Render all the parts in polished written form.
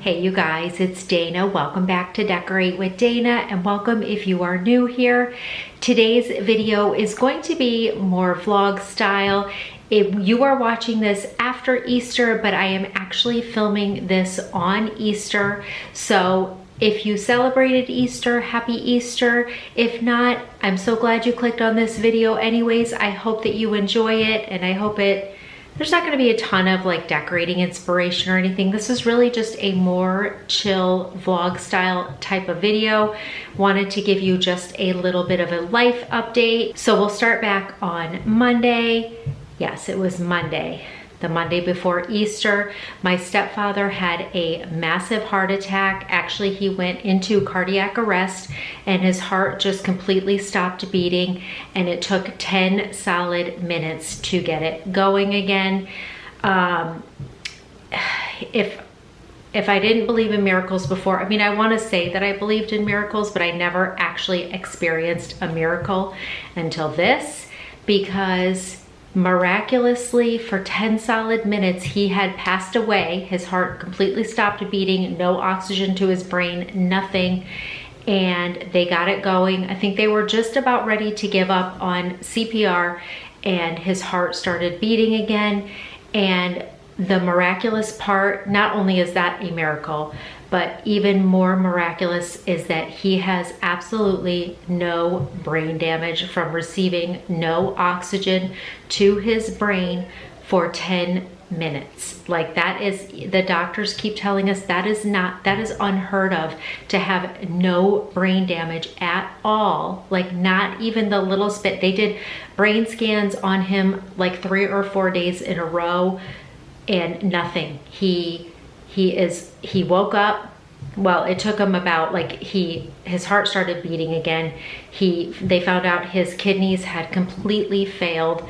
Hey you guys, it's Dana. Welcome back to Decorate with Dana, and welcome if you are new here. Today's video is going to be more vlog style. If you are watching this after Easter, but I am actually filming this on Easter. So if you celebrated Easter, happy Easter. If not, I'm so glad you clicked on this video anyways. I hope that you enjoy it, and I hope there's not gonna be a ton of like decorating inspiration or anything. This is really just a more chill vlog style type of video. Wanted to give you just a little bit of a life update. So we'll start back on Monday. Yes, it was Monday. The Monday before Easter. My stepfather had a massive heart attack. Actually, he went into cardiac arrest and his heart just completely stopped beating, and it took 10 solid minutes to get it going again. If I didn't believe in miracles before, I mean, I want to say that I believed in miracles, but I never actually experienced a miracle until this, because miraculously for 10 solid minutes he had passed away. His heart completely stopped beating, no oxygen to his brain, nothing, and they got it going. I think they were just about ready to give up on CPR, and his heart started beating again. And the miraculous part, not only is that a miracle, but even more miraculous is that he has absolutely no brain damage from receiving no oxygen to his brain for 10 minutes. Like, that is, the doctors keep telling us that is unheard of, to have no brain damage at all. Like, not even the little bit. They did brain scans on him like 3 or 4 days in a row, and nothing. He woke up. Well, it took him about, like, his heart started beating again. They found out his kidneys had completely failed.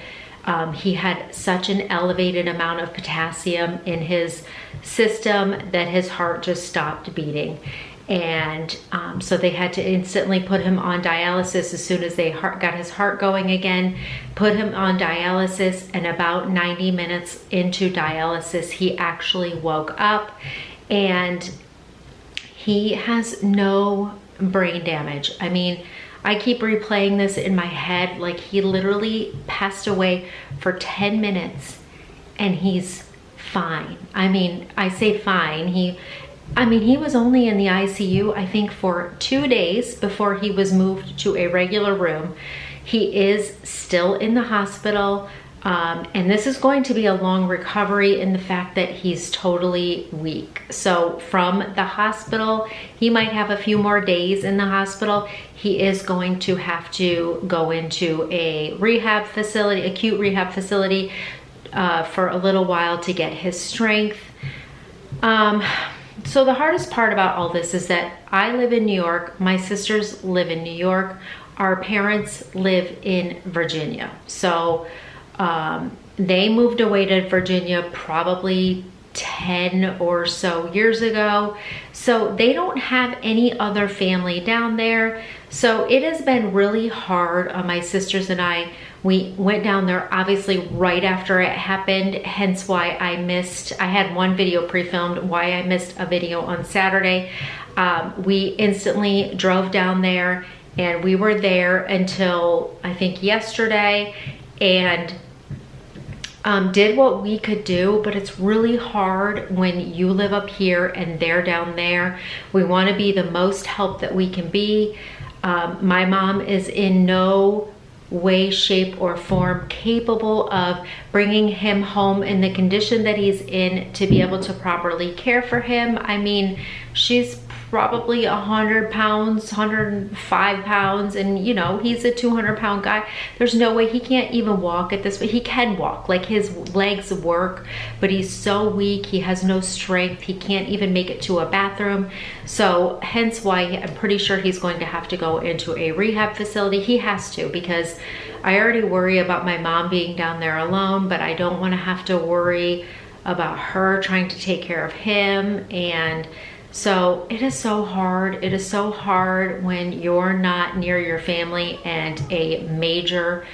He had such an elevated amount of potassium in his system that his heart just stopped beating. And so they had to instantly put him on dialysis as soon as they got his heart going again, put him on dialysis, and about 90 minutes into dialysis, he actually woke up, and he has no brain damage. I mean, I keep replaying this in my head, like, he literally passed away for 10 minutes and he's fine. I mean, I say fine. He was only in the ICU, I think, for 2 days before he was moved to a regular room. He is still in the hospital, and this is going to be a long recovery in the fact that he's totally weak. So from the hospital, he might have a few more days in the hospital. He is going to have to go into a rehab facility, acute rehab facility, for a little while to get his strength. So the hardest part about all this is that I live in New York, my sisters live in New York, our parents live in Virginia. So they moved away to Virginia probably 10 or so years ago. So they don't have any other family down there. So it has been really hard on my sisters and I. We went down there obviously right after it happened, hence why I had one video pre-filmed, why I missed a video on Saturday. We instantly drove down there, and we were there until I think yesterday, and did what we could do, but it's really hard when you live up here and they're down there. We want to be the most help that we can be. My mom is in no way, shape, or form capable of bringing him home in the condition that he's in to be able to properly care for him. I mean, she's probably 100 pounds, 105 pounds, and you know, he's a 200-pound guy. There's no way. He can't even walk at this point. He can walk, like, his legs work, but he's so weak. He has no strength. He can't even make it to a bathroom. So hence why I'm pretty sure he's going to have to go into a rehab facility. He has to, because I already worry about my mom being down there alone, but I don't want to have to worry about her trying to take care of him. And so it is so hard. It is so hard when you're not near your family and a major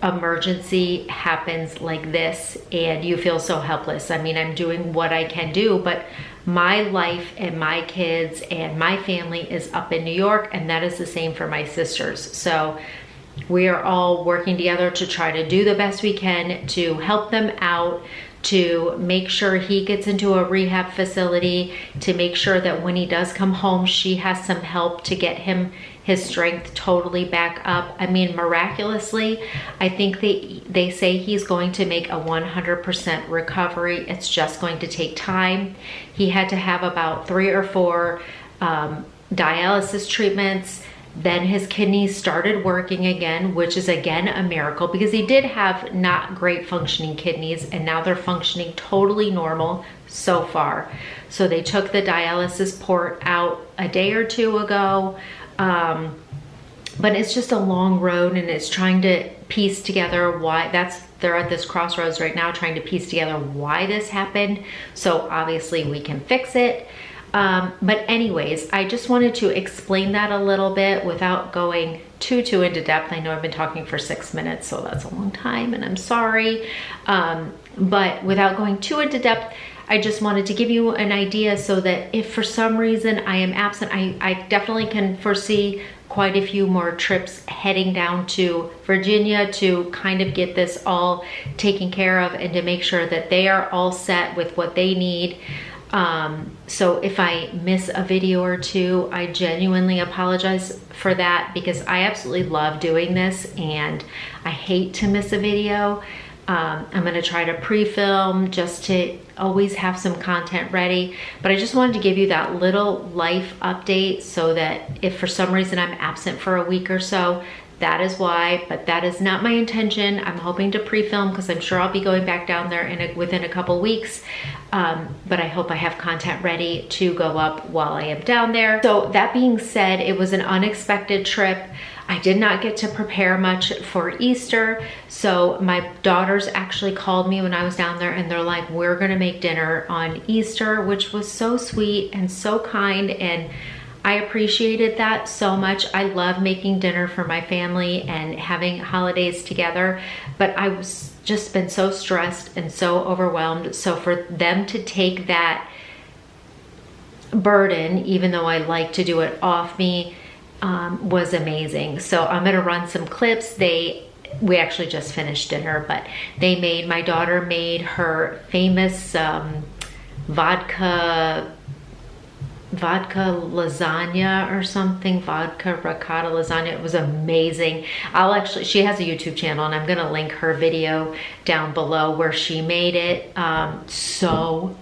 emergency happens like this and you feel so helpless. I mean, I'm doing what I can do, but my life and my kids and my family is up in New York, and that is the same for my sisters. So we are all working together to try to do the best we can to help them out, to make sure he gets into a rehab facility, to make sure that when he does come home, she has some help to get him his strength totally back up. I mean, miraculously, I think they say he's going to make a 100% recovery. It's just going to take time. He had to have about 3 or 4 dialysis treatments. Then his kidneys started working again, which is again a miracle, because he did have not great functioning kidneys, and now they're functioning totally normal so far. So they took the dialysis port out a day or 2 ago. But it's just a long road, and it's trying to piece together why they're at this crossroads right now, trying to piece together why this happened. So obviously we can fix it. But anyways, I just wanted to explain that a little bit without going too into depth. I know I've been talking for 6 minutes, so that's a long time, and I'm sorry. But without going too into depth, I just wanted to give you an idea so that if for some reason I am absent, I definitely can foresee quite a few more trips heading down to Virginia to kind of get this all taken care of and to make sure that they are all set with what they need. So if I miss a video or 2, I genuinely apologize for that, because I absolutely love doing this and I hate to miss a video. I'm gonna try to pre-film just to always have some content ready, but I just wanted to give you that little life update so that if for some reason I'm absent for a week or so, that is why, but that is not my intention. I'm hoping to pre-film because I'm sure I'll be going back down there within a couple weeks. But I hope I have content ready to go up while I am down there. So that being said, it was an unexpected trip. I did not get to prepare much for Easter. So my daughters actually called me when I was down there, and they're like, we're gonna make dinner on Easter, which was so sweet and so kind, and I appreciated that so much. I love making dinner for my family and having holidays together, but I was just been so stressed and so overwhelmed. So for them to take that burden, even though I like to do it off me, was amazing. So I'm gonna run some clips. We actually just finished dinner, but my daughter made her famous vodka lasagna or something, vodka ricotta lasagna. It was amazing. She has a YouTube channel, and I'm gonna link her video down below where she made it. So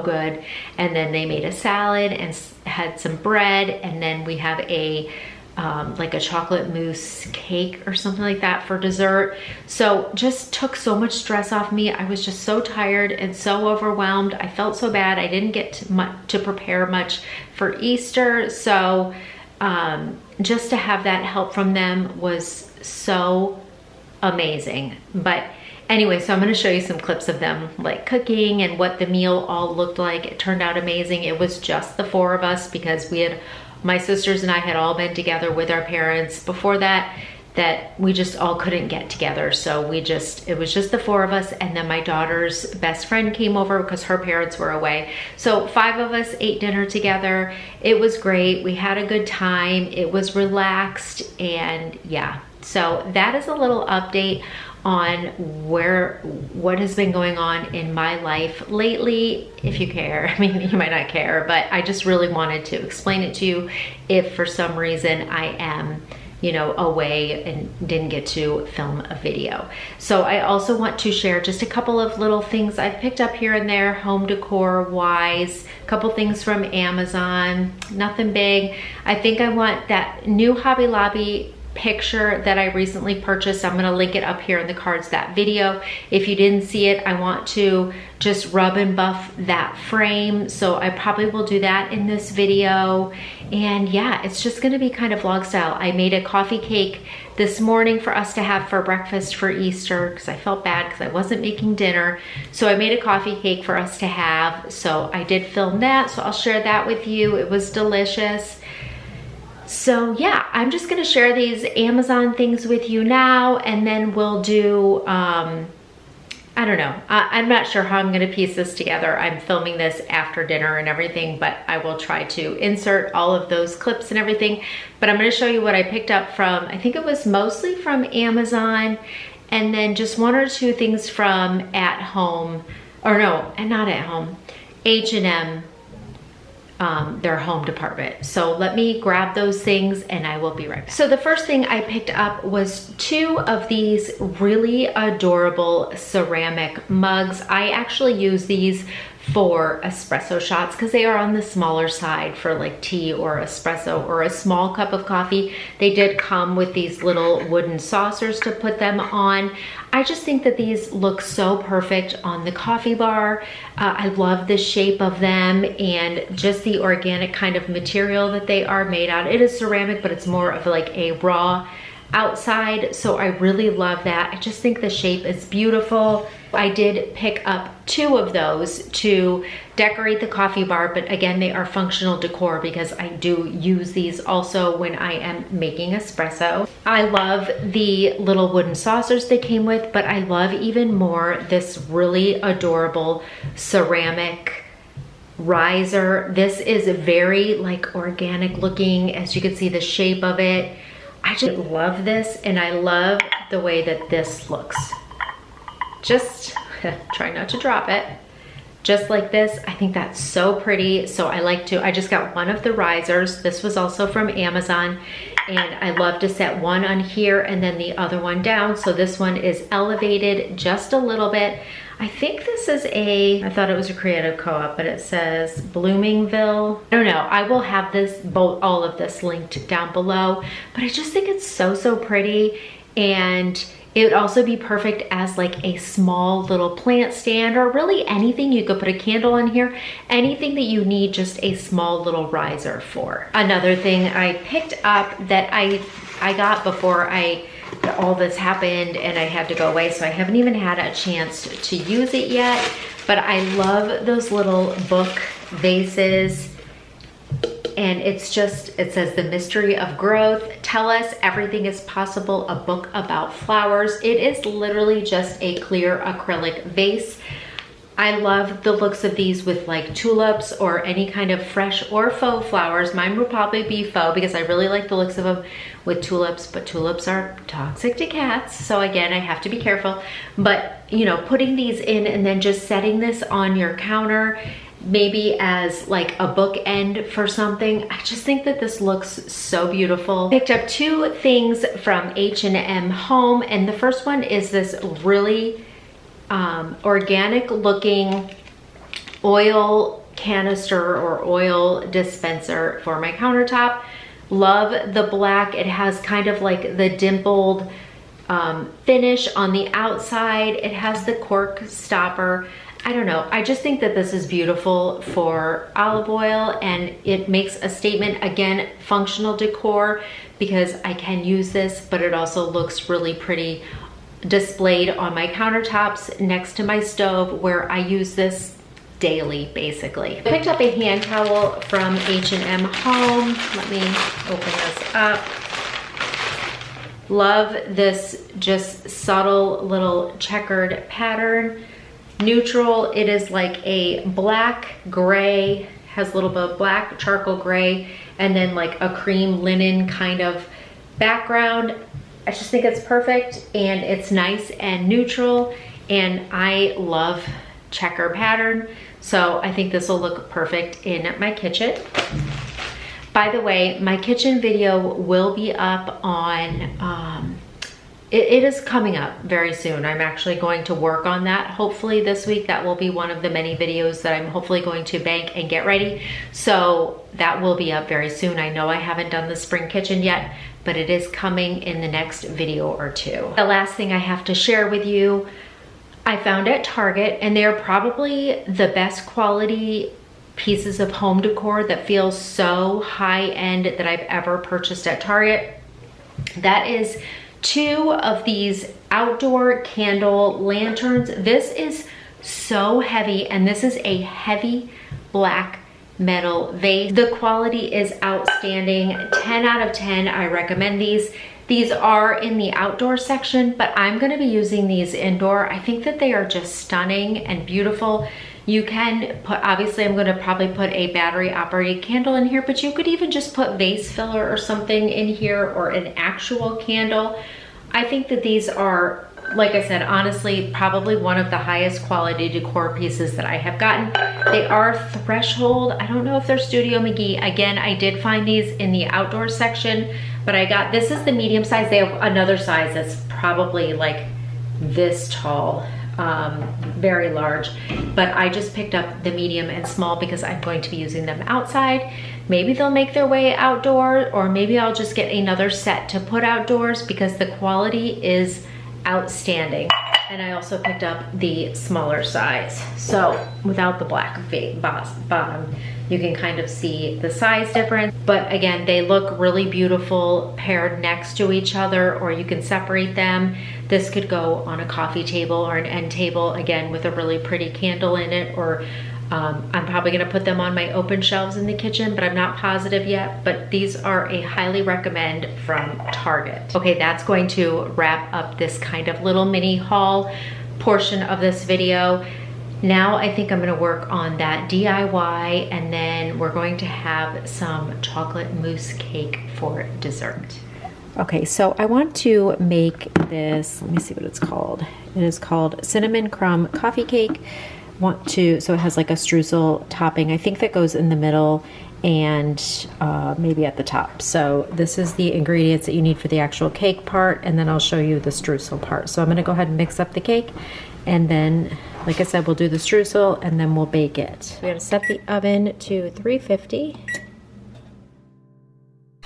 good. And then they made a salad and had some bread, and then we have like a chocolate mousse cake or something like that for dessert. So just took so much stress off me. I was just so tired and so overwhelmed. I felt so bad. I didn't get to prepare much for Easter. So just to have that help from them was so amazing. But anyway, so I'm going to show you some clips of them like cooking and what the meal all looked like. It turned out amazing. It was just the 4 of us because my sisters and I had all been together with our parents before that we just all couldn't get together. So it was just the 4 of us, and then my daughter's best friend came over because her parents were away. So 5 of us ate dinner together. It was great. We had a good time. It was relaxed, and yeah. So that is a little update on what has been going on in my life lately, if you care. I mean, you might not care, but I just really wanted to explain it to you if for some reason I am, away and didn't get to film a video. So I also want to share just a couple of little things I've picked up here and there, home decor wise, a couple things from Amazon, nothing big. I think I want that new Hobby Lobby picture that I recently purchased. I'm gonna link it up here in the cards, that video. If you didn't see it, I want to just rub and buff that frame. So I probably will do that in this video. And yeah, it's just gonna be kind of vlog style. I made a coffee cake this morning for us to have for breakfast for Easter because I felt bad because I wasn't making dinner. So I made a coffee cake for us to have. So I did film that, so I'll share that with you. It was delicious. So yeah, I'm just gonna share these Amazon things with you now, and then we'll do I don't know. I'm not sure how I'm gonna piece this together. I'm filming this after dinner and everything, but I will try to insert all of those clips and everything. But I'm gonna show you what I picked up from, I think it was mostly from Amazon, and then just one or two things from At Home, or no, and not At Home, H&M, their home department. So let me grab those things and I will be right back. So the first thing I picked up was two of these really adorable ceramic mugs. I actually use these for espresso shots because they are on the smaller side for like tea or espresso or a small cup of coffee. They did come with these little wooden saucers to put them on. I just think that these look so perfect on the coffee bar. I love the shape of them and just the organic kind of material that they are made out. It is ceramic, but it's more of like a raw outside, so I really love that. I just think the shape is beautiful. I did pick up two of those to decorate the coffee bar, but again, they are functional decor because I do use these also when I am making espresso. I love the little wooden saucers they came with, but I love even more this really adorable ceramic riser. This is very like organic looking, as you can see the shape of it. I just love this, and I love the way that this looks. Just try not to drop it. Just like this, I think that's so pretty. So I just got one of the risers. This was also from Amazon, and I love to set one on here and then the other one down. So this one is elevated just a little bit. I think this is I thought it was a Creative Co-op, but it says Bloomingville. I don't know. I will have all of this linked down below, but I just think it's so, so pretty. And it would also be perfect as like a small little plant stand, or really anything. You could put a candle in here, anything that you need just a small little riser for. Another thing I picked up that I got before all this happened and I had to go away, so I haven't even had a chance to use it yet, but I love those little book vases. And it says The Mystery of Growth. Tell us everything is possible, a book about flowers. It is literally just a clear acrylic vase. I love the looks of these with like tulips or any kind of fresh or faux flowers. Mine would probably be faux because I really like the looks of them with tulips, but tulips are toxic to cats. So again, I have to be careful. But you know, putting these in and then just setting this on your counter, maybe as like a bookend for something. I just think that this looks so beautiful. Picked up two things from H&M Home, and the first one is this really organic looking oil canister or oil dispenser for my countertop. Love the black. It has kind of like the dimpled finish on the outside. It has the cork stopper. I don't know, I just think that this is beautiful for olive oil, and it makes a statement. Again, functional decor because I can use this, but it also looks really pretty displayed on my countertops next to my stove where I use this daily basically. I picked up a hand towel from H&M Home. Let me open this up. Love this just subtle little checkered pattern. Neutral, it is like a black gray, has a little bit of black charcoal gray, and then like a cream linen kind of background. I just think it's perfect, and it's nice and neutral, and I love checker pattern, so I think this will look perfect in my kitchen. By the way, my kitchen video will be up on it is coming up very soon. I'm actually going to work on that hopefully this week. That will be one of the many videos that I'm hopefully going to bank and get ready. So that will be up very soon. I know I haven't done the spring kitchen yet, but it is coming in the next video or two. The last thing I have to share with you, I found at Target, and they're probably the best quality pieces of home decor that feels so high-end that I've ever purchased at Target. That is two of these outdoor candle lanterns. This is so heavy, and this is a heavy black metal vase. The quality is outstanding. 10 out of 10. I recommend these. These are in the outdoor section, but I'm gonna be using these indoor. I think that they are just stunning and beautiful. You can put, obviously I'm gonna probably put a battery operated candle in here, but you could even just put vase filler or something in here, or an actual candle. I think that these are, like I said, honestly, probably one of the highest quality decor pieces that I have gotten. They are Threshold. I don't know if they're Studio McGee. Again, I did find these in the outdoor section, but I got, this is the medium size. They have another size that's probably like this tall, very large, but I just picked up the medium and small because I'm going to be using them outside. Maybe they'll make their way outdoor, or maybe I'll just get another set to put outdoors because the quality is outstanding. And I also picked up the smaller size. So without the black bottom, you can kind of see the size difference. But again, they look really beautiful paired next to each other, or you can separate them. This could go on a coffee table or an end table, again, with a really pretty candle in it, or I'm probably gonna put them on my open shelves in the kitchen, but I'm not positive yet. But these are a highly recommend from Target. Okay, that's going to wrap up this kind of little mini haul portion of this video. Now I think I'm gonna work on that DIY, and then we're going to have some chocolate mousse cake for dessert. Okay, so I want to make this, let me see what it's called. It is called Cinnamon Crumb Coffee Cake. So it has like a streusel topping. I think that goes in the middle and maybe at the top. So this is the ingredients that you need for the actual cake part, and then I'll show you the streusel part. So I'm gonna go ahead and mix up the cake, and then, like I said, we'll do the streusel and then we'll bake it. We're gonna set the oven to 350.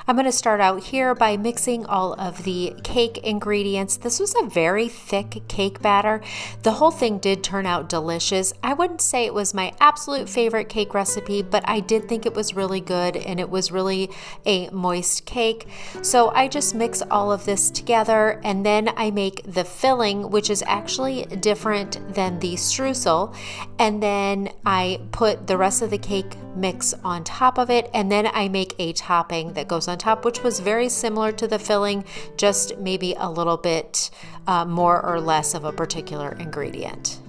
I'm going to start out here by mixing all of the cake ingredients. This was a very thick cake batter. The whole thing did turn out delicious. I wouldn't say it was my absolute favorite cake recipe, but I did think it was really good, and it was really a moist cake. So I just mix all of this together, and then I make the filling, which is actually different than the streusel, and then I put the rest of the cake mix on top of it, and then I make a topping that goes on top, which was very similar to the filling, just maybe a little bit more or less of a particular ingredient.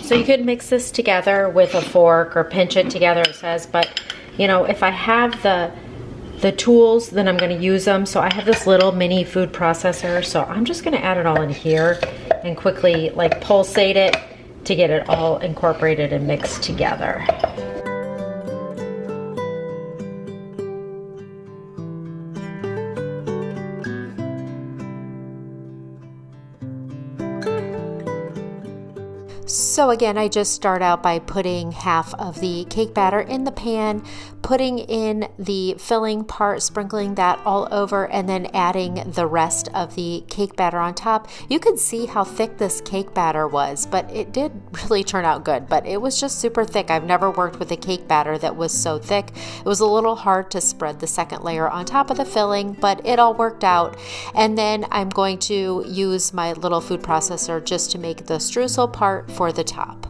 So you could mix this together with a fork or pinch it together, it says, but you know, if I have the tools, then I'm going to use them. So I have this little mini food processor, so I'm just going to add it all in here and quickly like pulsate it to get it all incorporated and mixed together. So again, I just start out by putting half of the cake batter in the pan, putting in the filling part, sprinkling that all over, and then adding the rest of the cake batter on top. You could see how thick this cake batter was, but it did really turn out good, but it was just super thick. I've never worked with a cake batter that was so thick. It was a little hard to spread the second layer on top of the filling, but it all worked out. And then I'm going to use my little food processor just to make the streusel part for the top.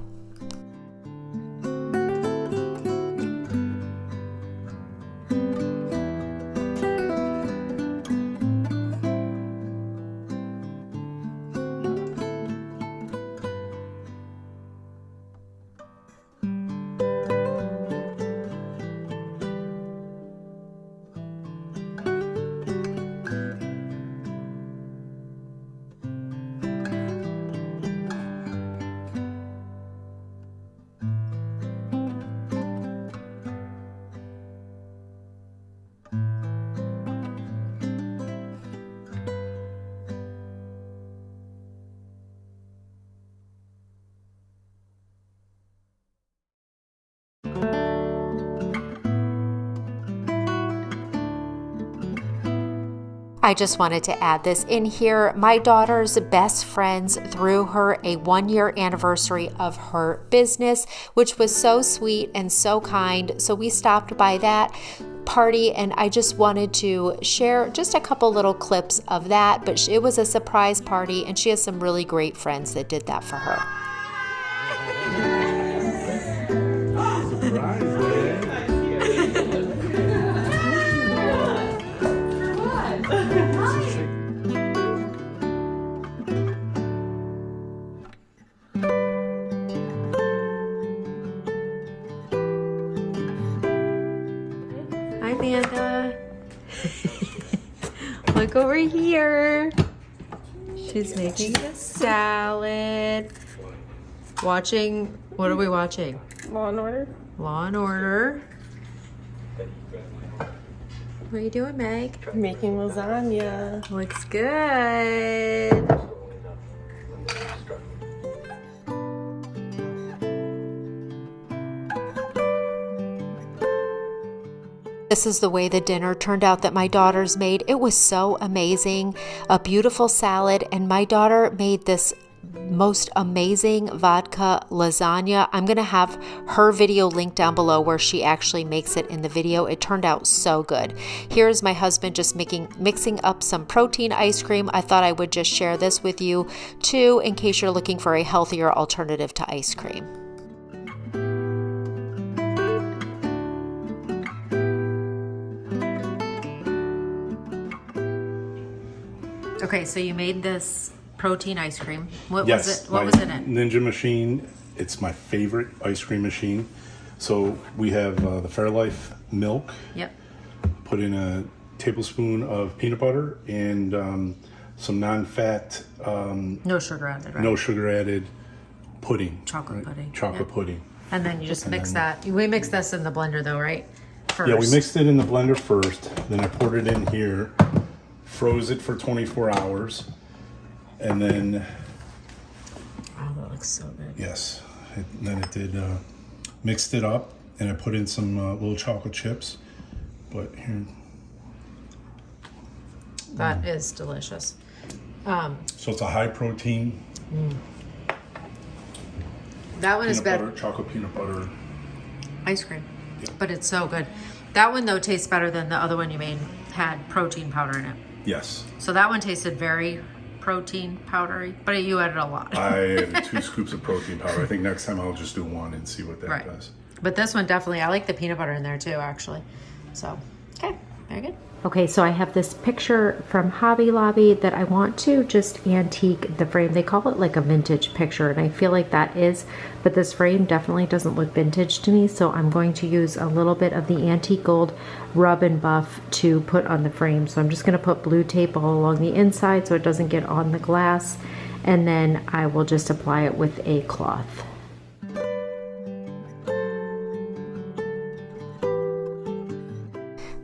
I just wanted to add this in here. My daughter's best friends threw her a 1-year anniversary of her business, which was so sweet and so kind. So we stopped by that party, and I just wanted to share just a couple little clips of that. But it was a surprise party, and she has some really great friends that did that for her. Hi, Amanda. Look over here. She's making a salad. Watching, what are we watching? Law and Order. Law and Order. What are you doing, Meg? Making lasagna. Looks good. This is the way the dinner turned out that my daughters made. It was so amazing. A beautiful salad, and my daughter made this most amazing vodka lasagna. I'm going to have her video linked down below where she actually makes it in the video. It turned out so good. Here's my husband just mixing up some protein ice cream. I thought I would just share this with you too, in case you're looking for a healthier alternative to ice cream. Okay, so you made this protein ice cream. What was it? What was in it? Ninja machine. It's my favorite ice cream machine. So we have the Fairlife milk. Yep. Put in a tablespoon of peanut butter and some non-fat. No sugar added, right? No sugar added pudding. Chocolate pudding. Chocolate pudding. And then you just mix that. We mixed this in the blender though, right? First. Yeah, we mixed it in the blender first. Then I poured it in here. Froze it for 24 hours. And then, oh, that looks so good. yes, then it did, mixed it up, and I put in some little chocolate chips, but here. That is delicious. So it's a high protein. That one is better. Chocolate peanut butter. Ice cream. Yeah. But it's so good. That one though tastes better than the other one you made, had protein powder in it. Yes. So that one tasted very protein powdery, but you added a lot. I added 2 scoops of protein powder. I think next time I'll just do 1 and see what that does. But this one definitely, I like the peanut butter in there too, actually. So, okay, very good. Okay, so I have this picture from Hobby Lobby that I want to just antique the frame. They call it like a vintage picture, and I feel like that is, but this frame definitely doesn't look vintage to me, so I'm going to use a little bit of the antique gold rub and buff to put on the frame. So I'm just going to put blue tape all along the inside so it doesn't get on the glass, and then I will just apply it with a cloth.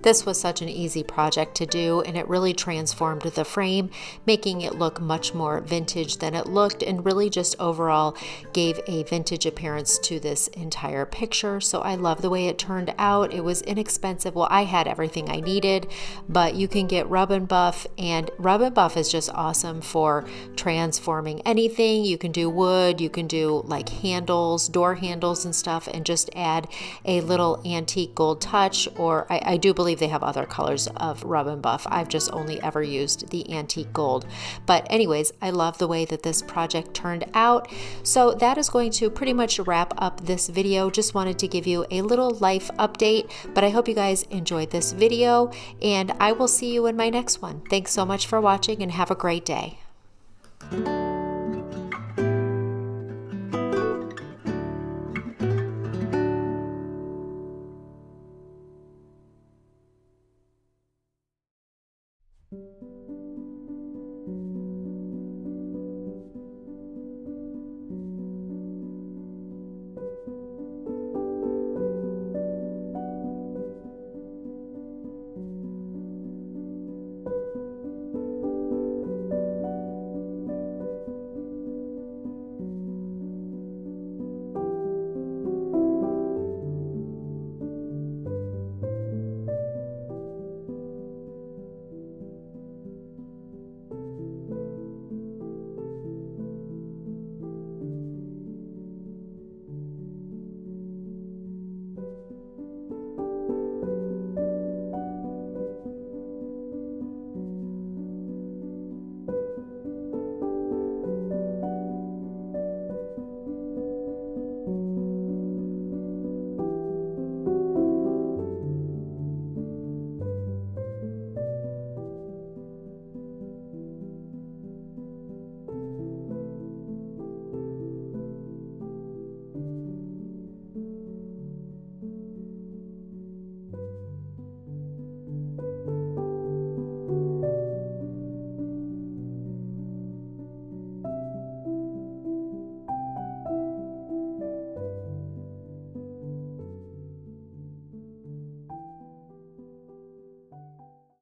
This was such an easy project to do, and it really transformed the frame, making it look much more vintage than it looked, and really just overall gave a vintage appearance to this entire picture. So I love the way it turned out. It was inexpensive. Well, I had everything I needed, but you can get rub and buff, and rub and buff is just awesome for transforming anything. You can do wood, you can do like handles, door handles and stuff, and just add a little antique gold touch, or I do believe they have other colors of rub and buff. I've just only ever used the antique gold. But anyways, I love the way that this project turned out. So that is going to pretty much wrap up this video. Just wanted to give you a little life update, but I hope you guys enjoyed this video, and I will see you in my next one. Thanks so much for watching, and have a great day.